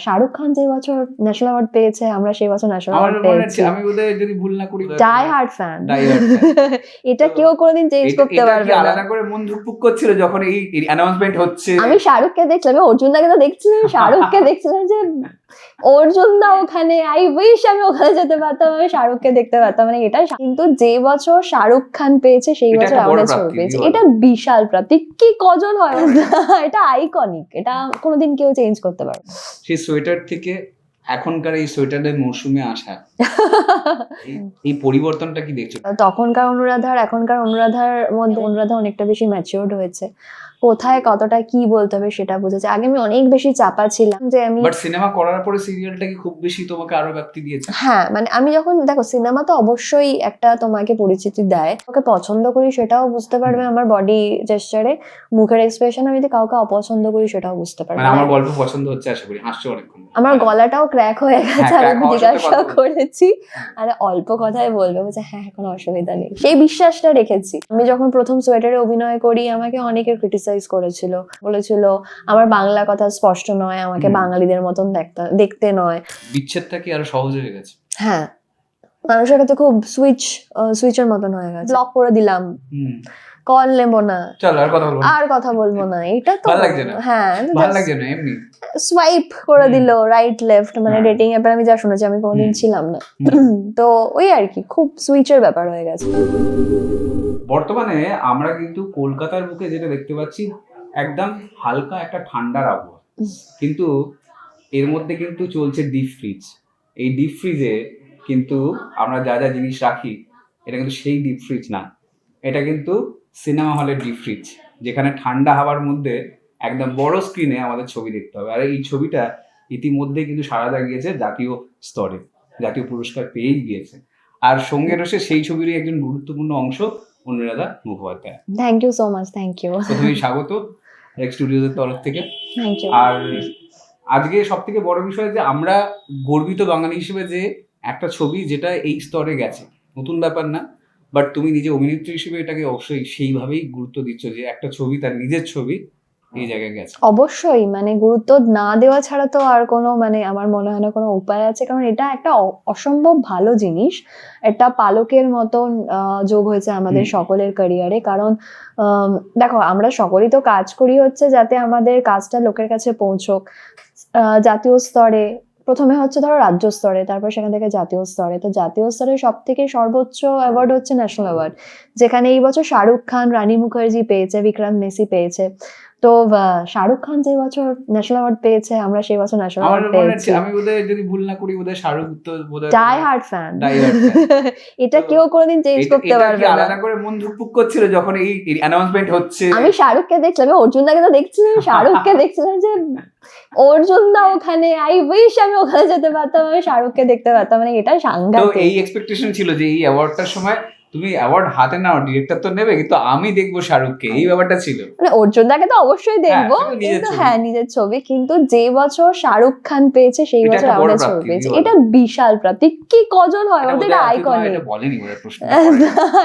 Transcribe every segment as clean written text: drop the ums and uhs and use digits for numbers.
শাহরুখ খান যে বছর national award পেয়েছে আমরা সেই বছর ন্যাশনাল আমার অ্যাওয়ার্ড মনে পেয়েছি। হচ্ছে আমি বোধহয় যদি ভুল না করি die hard fan, Die Hard fan। এটা তো কেউ কোনোদিন চেঞ্জ করতে এটা কি পারবে না। আলাদা করে মন ধুকপুক করছিল যখন এই অ্যানাউন্সমেন্ট হচ্ছে? আমি শাহরুখকে দেখছিলাম, আমি অর্জুন দাকে তো দেখছিলাম, শাহরুখকে দেখছিলাম যে অর্জুন দা ওখানে, আই উইশ আমি ওখানে যেতে পারতাম, আমি শাহরুখকে দেখতে পারতাম। মানে এটা কিন্তু যে বছর শাহরুখ খান পেয়েছে সেই এটা বছর একটা বড় আমাদের ছবি প্রাপ্তি, পেয়েছে, কি বলো? এটা বিশাল প্রাপ্তি। কি কজন হয় এটা আইকনিক, এটা কোনোদিন কেউ চেঞ্জ করতে পারবে না। সেই সোয়েটার থেকে এখনকার এই সোয়েটারের মৌসুমে আসা এই পরিবর্তনটা কি দেখছো? তখনকার অনুরাধা আর এখনকার অনুরাধার মধ্যে অনুরাধা অনেকটা বেশি ম্যাচিওর্ড হয়েছে, কোথায় কতটা কি বলতে হবে সেটা বুঝেছে। আগে আমি অনেক বেশি চাপা ছিলাম যে আমি, বাট সিনেমা করার পরে সিরিয়ালটা কি খুব বেশি তোমাকে আরো ব্যাপ্তি দিয়েছে? হ্যাঁ মানে আমি যখন দেখো সিনেমা তো অবশ্যই একটা তোমাকে পরিচিতি দেয়, ওকে পছন্দ করি সেটাও বুঝতে পারবে আমার বডি জেস্টারে, মুখের এক্সপ্রেশন। আমি যদি কাউকে অপছন্দ করি সেটাও বুঝতে পারবে। মানে আমার গল্প পছন্দ হচ্ছে, আশা করি হাসছো অনেকক্ষণ। আমার গলাটাও ক্র্যাক হয়ে গেছে, হ্যাঁ, আমি crack হওয়ার সাথে জিজ্ঞাসা কথা বলছি। করেছি আর অল্প কথায় বলবে, বলছে হ্যাঁ কোনো অসুবিধা নেই, সেই বিশ্বাসটা রেখেছি। আমি যখন প্রথম সোয়েটারে অভিনয় করি আমাকে অনেকে ক্রিটিসাইজ করেছিল, বলেছিল আমার বাংলা কথা স্পষ্ট নয়, আমাকে বাঙালিদের মতন দেখতে নয়। বিচ্ছেদটা কি আরো সহজ হয়ে গেছে? হ্যাঁ, মানুষের কাছে খুব সুইচের মতন হয়ে গেছে। ব্লক করে দিলাম, কল নেবো না, চল আর কথা বলবো না। আর কথা বলবো না, এটা তো ভালো লাগছে না? হ্যাঁ ভালো লাগছে না এমনি? সোয়াইপ করে দিল রাইট লেফট, মানে হ্যাঁ। ডেটিং অ্যাপে আমি যা শুনেছি, আমি কোনোদিন ছিলাম না, তো ওই আর কি খুব সুইচের ব্যাপার হয়ে গেছে। বর্তমানে আমরা কিন্তু কলকাতার বুকে যেটা দেখতে পাচ্ছি একদম হালকা একটা ঠান্ডার আবহাওয়া, কিন্তু এর মধ্যে কিন্তু চলছে ডিপ ফ্রিজ। এই ডিপ ফ্রিজে কিন্তু আমরা যা যা জিনিস রাখি এটা কিন্তু সেই ডিপ ফ্রিজ না, এটা কিন্তু সিনেমা হলের ডিপ ফ্রিজ, যেখানে ঠান্ডা হাওয়ার মধ্যে একদম বড় স্ক্রিনে আমাদের ছবি দেখতে হবে। আর এই ছবিটা ইতিমধ্যে কিন্তু সাড়া জাগিয়েছে জাতীয় স্তরে, জাতীয় পুরস্কার পেয়েই গিয়েছে। আর সঙ্গে রয়েছে সেই ছবিরই একজন গুরুত্বপূর্ণ অংশ Anuradha Mukhopadhyay. Thank you so much, thank you. প্রথমেই স্বাগত রেক্স স্টুডিওজের তরফ থেকে। Thank you. আর আজকে সব থেকে বড় বিষয় যে আমরা গর্বিত বাঙালি হিসেবে যে একটা ছবি যেটা এই স্তরে গেছে, নতুন ব্যাপার না, বাট তুমি নিজে অভিনেত্রী হিসেবে এটাকে অবশ্যই সেইভাবেই গুরুত্ব দিচ্ছ যে একটা ছবি, তার নিজের ছবি এই জায়গায় গেছে। অবশ্যই, মানে গুরুত্ব না দেওয়া ছাড়া তো আর কোনো, মানে আমার মনে হয় না কোনো উপায় আছে, কারণ এটা একটা অসম্ভব ভালো জিনিস, একটা পালকের মতন যোগ হয়েছে আমাদের সকলের ক্যারিয়ারে। কারণ দেখো আমরা সকলেই তো কাজ করি হচ্ছে যাতে আমাদের কাজটা লোকের কাছে পৌঁছক, জাতীয় স্তরে প্রথমে হচ্ছে ধরো রাজ্য স্তরে, তারপর সেখান থেকে জাতীয় স্তরে। তো জাতীয় স্তরে সব থেকে সর্বোচ্চ অ্যাওয়ার্ড হচ্ছে ন্যাশনাল অ্যাওয়ার্ড, যেখানে এই বছর শাহরুখ খান, রানী মুখার্জি পেয়েছে, বিক্রান্ত মেসি পেয়েছে। তো শাহরুখ খান যে বছর ন্যাশনাল অ্যাওয়ার্ড পেয়েছে আমরা সেই বছর ন্যাশনাল আমার অ্যাওয়ার্ড মনে পেয়েছি। হচ্ছে আমি বোধহয় যদি ভুল না করি বোধহয় শাহরুখ তো বোধহয় die hard fan, Die Hard fan। এটা কেউ কোনোদিন চেঞ্জ করতে এটা কি পারবে না। আলাদা করে মন ধুকপুক করছিল যখন এই অ্যানাউন্সমেন্ট হচ্ছে? আমি শাহরুখকে দেখছিলাম, আমি অর্জুন দাকে তো দেখছিলাম, শাহরুখকে দেখছিলাম যে অর্জুন দা ওখানে, আই উইশ আমি ওখানে যেতে পারতাম, আমি শাহরুখকে দেখতে পারতাম। মানে এটা তো সাংঘাতিক। এই এক্সপেকটেশন ছিল যে এই অ্যাওয়ার্ডটার সময় তুমি অ্যাওয়ার্ড হাতে নাও, ডিরেক্টর তো নেবে কিন্তু আমি দেখবো শাহরুখকে, এই ব্যাপারটা ছিল? মানে অর্জুন দাকে তো অবশ্যই দেখবো, সেটা নিজের কিন্তু ছবি। হ্যাঁ নিজের ছবি, কিন্তু যে বছর শাহরুখ খান পেয়েছে সেই এটা বছর একটা বড় আমাদের ছবি প্রাপ্তি, পেয়েছে, কি বলো? এটা বিশাল প্রাপ্তি। কি কজন হয় বলতো, এটা আইকনিক, এটা বলেনি বলে প্রশ্ন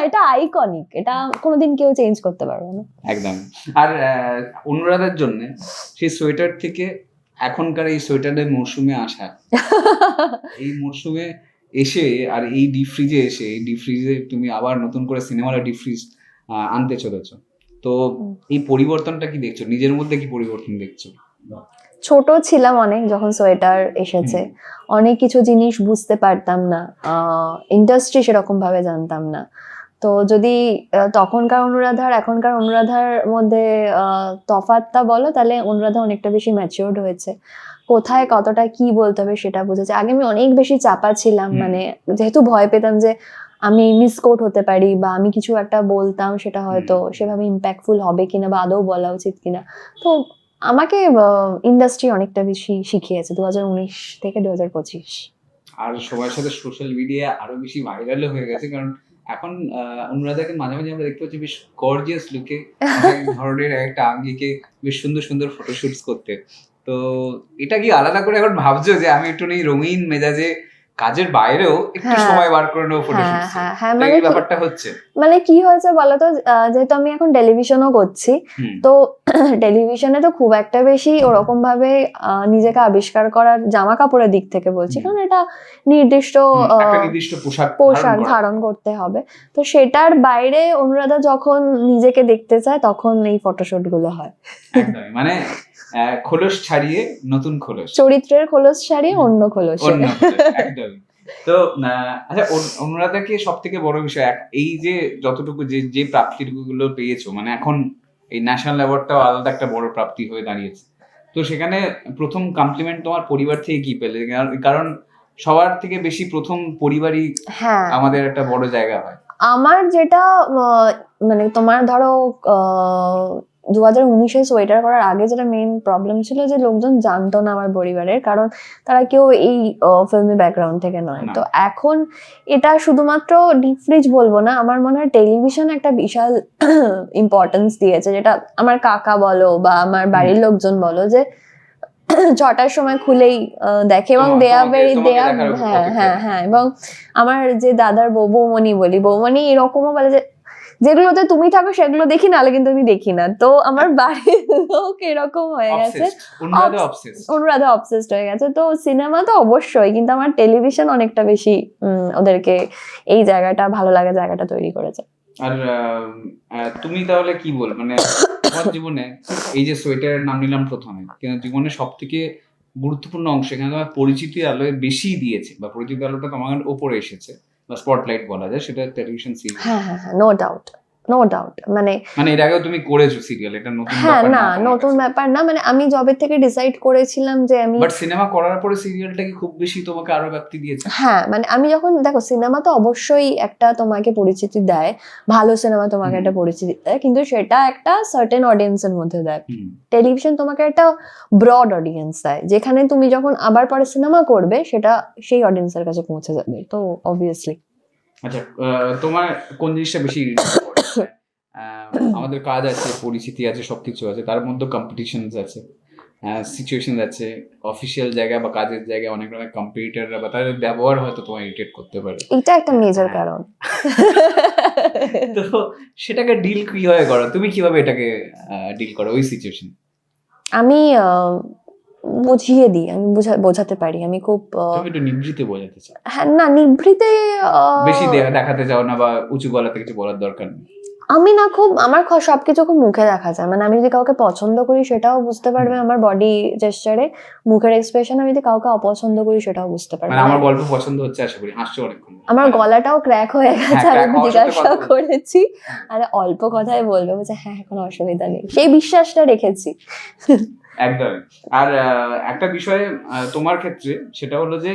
এটা আইকনিক, এটা কোনোদিন কেউ চেঞ্জ করতে পারবে না। একদম। আর অনুরাধার জন্য সেই সোয়েটার থেকে এখনকার এই সোয়েটারের মরশুমে আসা, এই মরশুমে এসে আর এই ডিপ ফ্রিজে এসে, এই ডিপ ফ্রিজে তুমি আবার নতুন করে সিনেমার ডিপ ফ্রিজ আনতে চলেছো, তো এই পরিবর্তনটা কি দেখছো, নিজের মধ্যে কি পরিবর্তন দেখছো? ছোট ছিলাম অনেক যখন সোয়েটার এসেছে, অনেক কিছু জিনিস বুঝতে পারতাম না, ইন্ডাস্ট্রি সেরকম ভাবে জানতাম না। তো যদি তখনকার অনুরাধা আর এখনকার অনুরাধার মধ্যে তফাৎটা বলো, তাহলে অনুরাধা অনেকটা বেশি ম্যাচিওর্ড হয়েছে, কোথায় কতটা কি বলতে হবে সেটা বুঝেছে। আগে আমি অনেক বেশি চাপা ছিলাম, মানে যেহেতু ভয় পেতাম যে আমি মিসকোট হতে পারি, বা আমি কিছু একটা বলতাম সেটা হয়তো সেভাবে ইম্প্যাক্টফুল হবে কিনা, বা আদৌ বলা উচিত কিনা। তো আমাকে ইন্ডাস্ট্রি অনেকটা বেশি শিখিয়েছে 2019 থেকে 2025। আর সবার সাথে সোশ্যাল মিডিয়া আরো বেশি ভাইরালও হয়ে গেছে, কারণ এখন অনুরাধাকে মাঝে মাঝে আমরা দেখতে পাচ্ছি বেশ গর্জিয়াস লুকে, এক ধরনের একটা আঙ্গিকে বেশ সুন্দর সুন্দর ফটোশুটস করতে। তো এটা কি আলাদা করে এখন ভাবছো যে আমি একটু রঙিন মেজাজে কাজের বাইরেও একটু হ্যাঁ, সময় বার করে নেবো হ্যাঁ, ফটোশুট, হ্যাঁ, হ্যাঁ, এই মানে কি ব্যাপারটা হচ্ছে। মানে কি হয়েছে বলতো, যেহেতু আমি এখন টেলিভিশনও করছি, হুম, তো টেলিভিশনে তো খুব একটা বেশি ওরকম ভাবে নিজেকে আবিষ্কার করার, জামা কাপড়ের দিক থেকে বলছি, হুম। কারণ এটা নির্দিষ্ট একটা নির্দিষ্ট পোশাক পোশাক করা। ধারণ করতে হবে। তো সেটার বাইরে অনুরাধা যখন নিজেকে দেখতে চায় তখন এই ফটোশুট গুলো হয়। একদমই, মানে খোলস ছাড়িয়ে নতুন খোলস, চরিত্রের খোলস ছাড়িয়ে অন্য খোলসে। অন্য খোলস, একদমই। তো আচ্ছা, অনুরাধাকে সব থেকে বড় বিষয় এই যে যতটুকু যে যে প্রাপ্তিগুলো পেয়েছো, মানে এখন এই ন্যাশনাল অ্যাওয়ার্ডটাও আলাদা একটা বড় প্রাপ্তি হয়ে দাঁড়িয়েছে। তো সেখানে প্রথম কমপ্লিমেন্ট তোমার পরিবার থেকে কি পেলে? কারণ সবার থেকে বেশি প্রথম পরিবারই হ্যাঁ, আমাদের একটা বড় জায়গা হয়। আমার যেটা মানে তোমার ধরো 2019-এ সোয়েটার করার আগে যেটা মেইন প্রবলেম ছিল, যে লোকজন জানতো না আমার পরিবারের, কারণ তারা কেউ এই ফিল্মি ব্যাকগ্রাউন্ড থেকে নয়। না। তো এখন এটা শুধুমাত্র ডিপ ফ্রিজ বলবো না, আমার মনে হয় টেলিভিশন একটা বিশাল ইম্পর্টেন্স দিয়েছে, যেটা আমার কাকা বলো বা আমার বাড়ির লোকজন বলো, যে 6টার সময় খুলেই দেখে, এবং তোমাকে দেয়া, দেখার হ্যাঁ, অপেক্ষায় হ্যাঁ, থাকে। এবং আমার যে দাদার বৌমনি বলি, বৌমনি এরকমও বলে যে যেগুলোতে তুমি থাকো সেগুলো দেখি, নাহলে কিন্তু আমি দেখি না। তো আমার বাড়ির লোক এরকম হয়ে গেছে, অনুরাধা অবসেসড হয়ে গেছে। তো সিনেমা তো অবশ্যই, কিন্তু আমার টেলিভিশন অনেকটা বেশি ওদেরকে এই জায়গাটা, ভালো লাগা জায়গাটা তৈরি করেছে। আর তুমি তাহলে কি বল, মানে তোমার জীবনে এই যে সোয়েটারের নাম নিলাম প্রথমে, কিন্তু জীবনে সব থেকে গুরুত্বপূর্ণ অংশ এখানে তোমার পরিচিতির আলোয় বেশি দিয়েছে, বা পরিচিতির আলোটা তোমার ওপরে এসেছে, বা স্পটলাইট বলা যায়, সেটা টেলিভিশন সিরিয়াল। হ্যাঁ, হ্যাঁ, হ্যাঁ, নো ডাউট, নো ডাউট। মানে এর আগেও তুমি করেছো সিরিয়াল, এটা নতুন হ্যাঁ, ব্যাপার না, না তোমার নতুন কাছে। ব্যাপার না। মানে আমি জবে থেকে ডিসাইড করেছিলাম যে আমি, বাট সিনেমা করার পরে সিরিয়ালটা কি খুব বেশি তোমাকে আরো ব্যাপ্তি দিয়েছে? হ্যাঁ, মানে আমি যখন, দেখো, সিনেমা তো অবশ্যই একটা তোমাকে পরিচিতি দেয়, ভালো সিনেমা তোমাকে একটা পরিচিতি দেয়, কিন্তু সেটা একটা সার্টেন অডিয়েন্সের মধ্যে দেয়। টেলিভিশন তোমাকে একটা ব্রড অডিয়েন্স দেয়, যেখানে তুমি যখন আবার পরে সিনেমা করবে সেটা সেই অডিয়েন্সের কাছে পৌঁছে যাবে। তো অবভিয়াসলি। আচ্ছা, তোমার কোন জিনিসটা বেশি আমাদের কাজ আছে, পরিচিতি আছে, সবকিছু আছে, তার মধ্যে কম্পিটিশন আছে, সিচুয়েশন আছে, অফিসিয়াল জায়গা বা কাজের জায়গায় অনেক রকমের কম্পিটিটররা বা তাদের ব্যবহার হয়তো তোমায় ইরিটেট করতে পারে। এটা একটা মেজর কারণ। তো সেটাকে ডিল কিভাবে করো তুমি, কিভাবে এটাকে ডিল করো ওই সিচুয়েশন? আমি বুঝিয়ে দিই, আমি বোঝাতে পারি, আমি খুব তুমি একটু নিভৃতে বোঝাতে চাও। হ্যাঁ, না, নিভৃতে বেশি দেখাতে চাও না, বা উঁচু গলাতে কিছু বলার দরকার নেই। আমি না, খুব আমার সবকিছু খুব মুখে দেখা যায়। মানে আমি যদি কাউকে পছন্দ করি সেটাও বুঝতে পারবে আমার বডি জেস্চারে, মুখের এক্সপ্রেশন। আমি যদি কাউকে অপছন্দ করি সেটাও বুঝতে পারবে। মানে আমার গল্প পছন্দ হচ্ছে, আশা করি হাসছো অনেকক্ষণ। আমার গলাটাও ক্র্যাক হয়ে গেছে, হ্যাঁ, আমি জিজ্ঞাসা করেছি, আরে অল্প কথাই বলবে, বলছে হ্যাঁ, কোনো অসুবিধা নেই, সেই বিশ্বাসটা রেখেছি। একদমই। আর একটা বিষয়ে তোমার ক্ষেত্রে সেটা হলো যে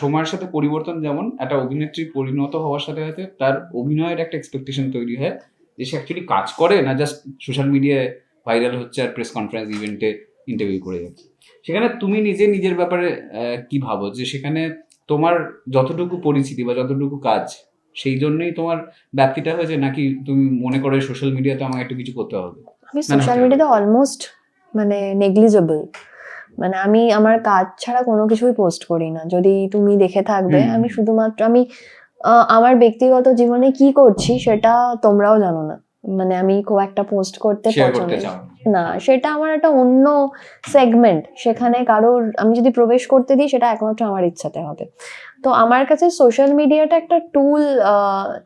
সময়ের সাথে পরিবর্তন, যেমন একটা অভিনেত্রী পরিণত হওয়ার সাথে সাথে তার অভিনয়ের একটা এক্সপেকটেশন তৈরি হয়, যে সে অ্যাকচুয়ালি কাজ করে না জাস্ট সোশ্যাল মিডিয়ায় ভাইরাল হচ্ছে আর প্রেস কনফারেন্স ইভেন্টে ইন্টারভিউ করে যাচ্ছে। সেখানে তুমি নিজের ব্যাপারে কি ভাবো, যে সেখানে তোমার যতটুকু পরিচিতি বা যতটুকু কাজ, সেই জন্যই তোমার ব্যাপ্তিটা হয়েছে, নাকি তুমি মনে করো সোশ্যাল মিডিয়াতে আমাকে একটু কিছু করতে হবে? আমি সোশ্যাল মিডিয়াতে অলমোস্ট মানে নেগলিজেবল। মানে আমি আমার কাজ ছাড়া কোনো কিছুই পোস্ট করি না। যদি তুমি দেখে থাকবে, আমি শুধুমাত্র আমার ব্যক্তিগত জীবনে কি করছি সেটা তোমরাও জানো না। মানে আমি খুব একটা পোস্ট করতে পছন্দ না, সেটা আমার একটা অন্য সেগমেন্ট। সেখানে কারোর আমি যদি প্রবেশ করতে দিই, সেটা একমাত্র আমার ইচ্ছাতে হবে। তো আমার কাছে সোশ্যাল মিডিয়াটা একটা টুল,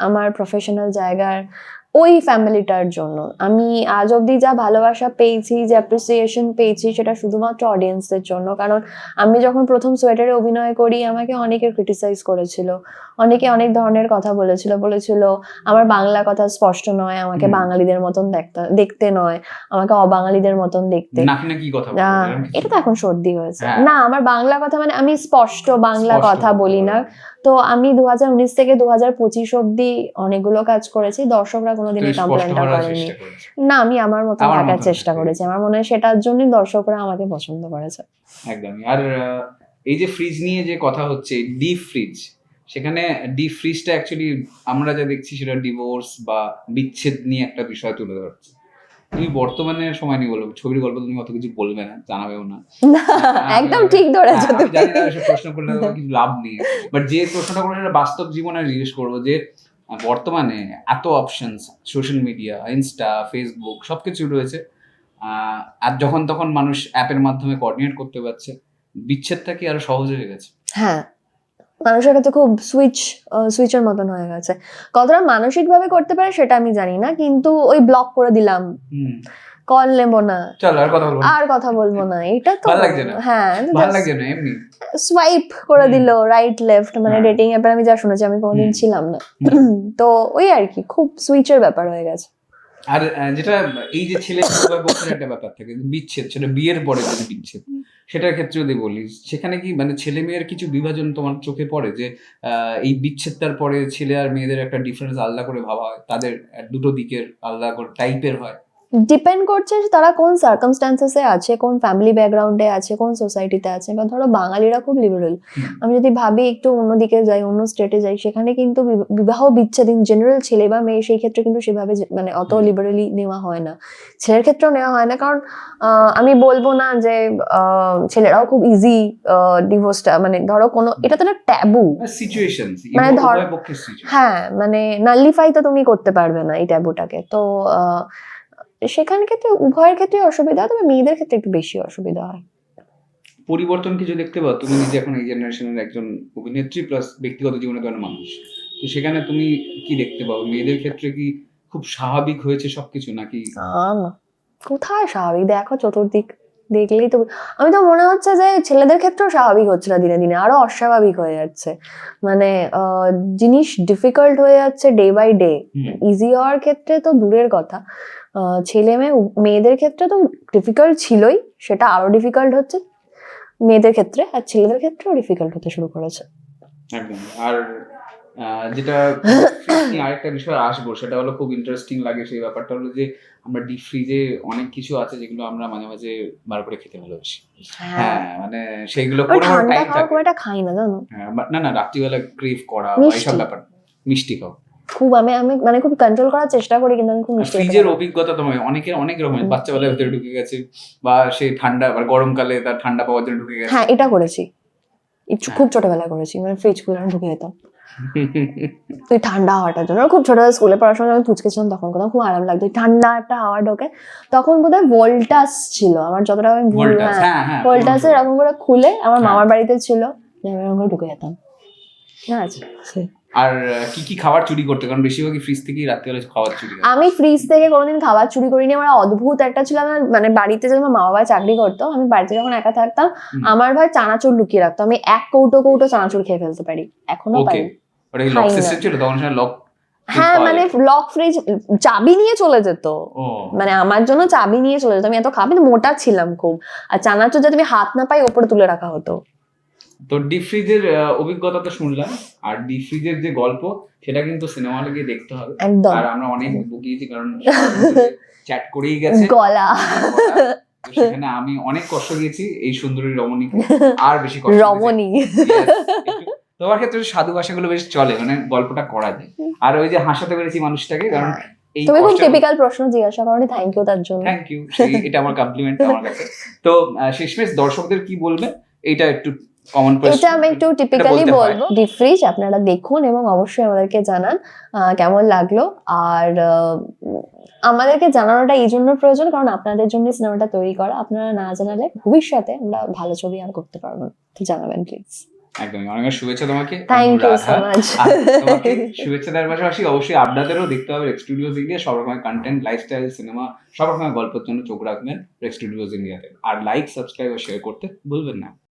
আমার প্রফেশনাল জায়গার ওই ফ্যামিলিটার জন্য। আমি আজ অব্দি যা ভালোবাসা পেয়েছি, যে অ্যাপ্রিসিয়েশন পেয়েছি, সেটা শুধুমাত্র অডিয়েন্সদের জন্য। কারণ আমি যখন প্রথম সোয়েটারে অভিনয় করি, আমাকে অনেকে ক্রিটিসাইজ করেছিল, অনেকে অনেক ধরনের কথা বলেছিল আমার বাংলা কথা স্পষ্ট নয়, আমাকে বাঙালিদের মতন দেখতে নয়, আমাকে অবাঙালিদের মতন দেখতে। এটা তো এখন সর্দি হয়েছে না, আমার বাংলা কথা, মানে আমি স্পষ্ট বাংলা কথা বলি না। তো আমি 2019 থেকে 2025 অব্দি অনেকগুলো কাজ করেছি, দর্শকরা কোনোদিনই কমপ্লেনটা করেনি। না, আমি আমার মতো থাকার চেষ্টা করেছি। আমার মনে হয় সেটার জন্যই দর্শকরা আমাকে পছন্দ করেছে। একদমই। আর এই যে ফ্রিজ নিয়ে যে কথা হচ্ছে, ডিপ ফ্রিজ, সেখানে ডিপ ফ্রিজটা অ্যাকচুয়ালি আমরা যা দেখছি সেটা ডিভোর্স বা বিচ্ছেদ নিয়ে একটা বিষয় তুলে ধরছে। তুমি বর্তমানে সময় নিয়ে বলো, ছবির গল্প তুমি অত কিছু বলবে না, জানাবেও না। একদম ঠিক ধরেছো আমি তুমি। জানি না এসব প্রশ্ন করলে তোমার কিছু লাভ নেই, বাট যে প্রশ্নটা করবো সেটা বাস্তব জীবনে জিজ্ঞেস করবো যে বর্তমানে এত options, social media, Insta, Facebook সবকিছু রয়েছে, আর যখন তখন মানুষ অ্যাপের মাধ্যমে কোঅর্ডিনেট করতে পারছে, বিচ্ছেদটা কি আরো সহজ হয়ে গেছে? হ্যাঁ, মানুষের কাছে খুব সুইচের মতন হয়ে গেছে। কতটা মানসিক ভাবে করতে পারে সেটা আমি জানি না, কিন্তু ওই ব্লক করে দিলাম, কল নেবো না, চলো আর কথা বলবো না, এটা তো ভালো লাগছে না? হ্যাঁ, ভালো লাগছে না এমনি সোয়াইপ করে দিল রাইট লেফট, মানে হ্যাঁ। ডেটিং অ্যাপে আমি যা শুনেছি, আমি কোনোদিন ছিলাম না, তো ওই আর কি খুব সুইচের ব্যাপার হয়ে গেছে। আর যেটা এই যে ছেলে বউয়ের একটা ব্যাপার থাকে, বিচ্ছেদ, সেটা বিয়ের পরে যদি বিচ্ছেদ, সেটার ক্ষেত্রে যদি বলিস, সেখানে কি মানে ছেলে মেয়ের কিছু বিভাজন তোমার চোখে পড়ে যে এই বিচ্ছেদটার পরে ছেলে আর মেয়েদের একটা ডিফারেন্স আলাদা করে ভাবা হয়, তাদের দুটো দিকের আলাদা করে টাইপের হয়? ডিপেন্ড করছে যে তারা কোন সার্কামস্ট্যান্সেসে আছে, কোন ফ্যামিলি ব্যাকগ্রাউন্ডে আছে, কোন সোসাইটিতে আছে। বা ধরো বাঙালিরা খুব লিবারেল, আমি যদি ভাবি একটু অন্যদিকে যাই, অন্য স্টেটে যাই, সেখানে কিন্তু বিবাহ বিচ্ছেদ ইন জেনারেল ছেলে বা মেয়ে সেই ক্ষেত্রে কিন্তু সেভাবে মানে অত লিবারেলি নেওয়া হয় না, ছেলের ক্ষেত্রেও নেওয়া হয় না। কারণ আমি বলবো না যে ছেলেরাও খুব ইজি ডিভোর্সটা, মানে ধরো কোনো, এটা তো একটা ট্যাবু সিচুয়েশন, মানে ধর, পক্ষের সিচুয়েশন, হ্যাঁ মানে নালিফাই তো তুমি করতে পারবে না এই ট্যাবুটাকে। তো সেখানে ক্ষেত্রে উভয়ের ক্ষেত্রে অসুবিধা, তবে মেয়েদের ক্ষেত্রে একটু বেশি অসুবিধা হয়। পরিবর্তন কিছু দেখতে পাও তুমি নিজে এখন এই জেনারেশনের একজন অভিনেত্রী প্লাস ব্যক্তিগত জীবনে তো মানুষ, তো সেখানে তুমি কি দেখতে পাও? মেয়েদের ক্ষেত্রে কি খুব স্বাভাবিক হয়েছে সবকিছু, নাকি না, কোথায় স্বাভাবিক, দেখো চতুর্দিক দেখলেই তো, আমি তো মনে হচ্ছে যে ছেলেদের ক্ষেত্রেও স্বাভাবিক হচ্ছে না, দিনে দিনে আরো অস্বাভাবিক হয়ে যাচ্ছে। মানে জিনিস ডিফিকাল্ট হয়ে যাচ্ছে ডে বাই ডে। ইজি হওয়ার ক্ষেত্রে তো দূরের কথা, ছেলে মেয়েদের ক্ষেত্রে তো ডিফিকাল্ট ছিলই, সেটা আরো ডিফিকাল্ট হচ্ছে মেয়েদের ক্ষেত্রে, আর ছেলেদের ক্ষেত্রেও ডিফিকাল্ট হতে শুরু করেছে। একদম। আর যেটা আরেকটা বিষয় আসবো, সেটা হলো খুব ইন্টারেস্টিং লাগে সেই ব্যাপারটা হলো যে আমরা ডিপ ফ্রিজে অনেক কিছু আছে যেগুলো আমরা মাঝে মাঝে বার করে খেতে ভালোবাসি। হ্যাঁ, মানে সেইগুলো কোনো টাইম থাকে, খুব একটা খাই না জানো। হ্যাঁ, না না, রাত্রিবেলা ক্রেভ করা এইসব ব্যাপার। মিষ্টি খাও খুব, আমি মানে খুব কন্ট্রোল করার চেষ্টা করি, কিন্তু আমি খুব মিষ্টি ফ্রিজের অভিজ্ঞতা তোমার অনেকের অনেক রকম, বাচ্চাবেলার ভিতরে ঢুকে গেছে, বা সেই ঠান্ডা বা গরমকালে তার ঠান্ডা পাওয়ার জন্য ঢুকে গেছে। হ্যাঁ, এটা করেছি, খুব ছোটবেলায় করেছি, মানে ফ্রিজ খুলে আমি ঢুকে যেতাম তুই ঠান্ডা হাওয়াটার জন্য। খুব ছোটবেলা স্কুলে পড়ার সময় আমি পুচকেছিলাম, তখন কোথাও খুব আরাম লাগতো, ঠান্ডা একটা হাওয়া ঢোকে। তখন বোধহয় ভোল্টাস ছিল আমার, যতটা আমি ভুল, হ্যাঁ ভোল্টাসে এরকম করে খুলে আমার মামার বাড়িতে ছিল, আমি এরকম করে ঢুকে যেতাম। না আছে। আর কি কি খাবার চুরি করতে, কারণ বেশিরভাগই ফ্রিজ থেকেই রাত্রিবেলা খাবার চুরি করে। আমি ফ্রিজ থেকে কোনোদিন খাবার চুরি করিনি। আমার অদ্ভুত একটা ছিল, আমার মানে বাড়িতে যখন আমার মা বাবা চাকরি করতো, আমি বাড়িতে যখন একা থাকতাম, আমার ভাই চানাচুর লুকিয়ে রাখতো, আমি এক কৌটো কৌটো চানাচুর খেয়ে ফেলতে পারি, এখনো পারি। ওটা কি লক সিস্টেম ছিল তখন? লক, হ্যাঁ মানে লক ফ্রিজ, চাবি নিয়ে চলে যেত, মানে আমার জন্য চাবি নিয়ে চলে যেত। আমি এত খাবি, মোটা ছিলাম খুব, আর চানাচুর যাতে আমি হাত না পাই ওপরে তুলে রাখা হতো। তো ডিপ ফ্রিজের অভিজ্ঞতা তো শুনলাম, আর ডিপ ফ্রিজের যে গল্প সেটা কিন্তু সিনেমা হলে গিয়ে দেখতে হবে। আর আমরা অনেক বকিয়েছি, কারণ চ্যাট করেই গেছে গলা, তো সেখানে আমি অনেক কষ্ট দিয়েছি এই সুন্দরী রমণীকে, আর বেশি কষ্ট রমণী। তোমার ক্ষেত্রে সাধু ভাষাগুলো বেশ চলে, মানে গল্পটা করা যায়। আর ওই যে হাসাতে পেরেছি মানুষটাকে, কারণ তুমি খুব টিপিক্যাল প্রশ্ন জিজ্ঞাসা করো, থ্যাংক ইউ তার জন্য। থ্যাংক ইউ, এটা আমার কমপ্লিমেন্ট আমার কাছে। তো শেষমেশ দর্শকদের কি বলবে, এইটা একটু কমন প্রশ্ন, এটা আমি একটু টিপিক্যালি বলবো, ডিপ ফ্রিজ আপনারা দেখুন এবং অবশ্যই আমাদেরকে জানান কেমন লাগলো। আর আমাদেরকে জানানোটা এই জন্য প্রয়োজন, কারণ আপনাদের জন্য সিনেমাটা তৈরি করা, আপনারা না জানালে ভবিষ্যতে আমরা ভালো ছবি আর করতে পারবো না, তো জানাবেন প্লিজ। একদমই, অনেক শুভেচ্ছা তোমাকে। Thank you so much. তোমাকে শুভেচ্ছা দেওয়ার পাশাপাশি অবশ্যই আপনাদেরও দেখতে হবে রেক্স স্টুডিওজ ইন্ডিয়া, সব রকমের কন্টেন্ট, লাইফস্টাইল, সিনেমা, সব রকমের গল্পের জন্য চোখ রাখবেন রেক্স স্টুডিওজ ইন্ডিয়াতে। আর লাইক, সাবস্ক্রাইব আর শেয়ার করতে ভুলবেন না।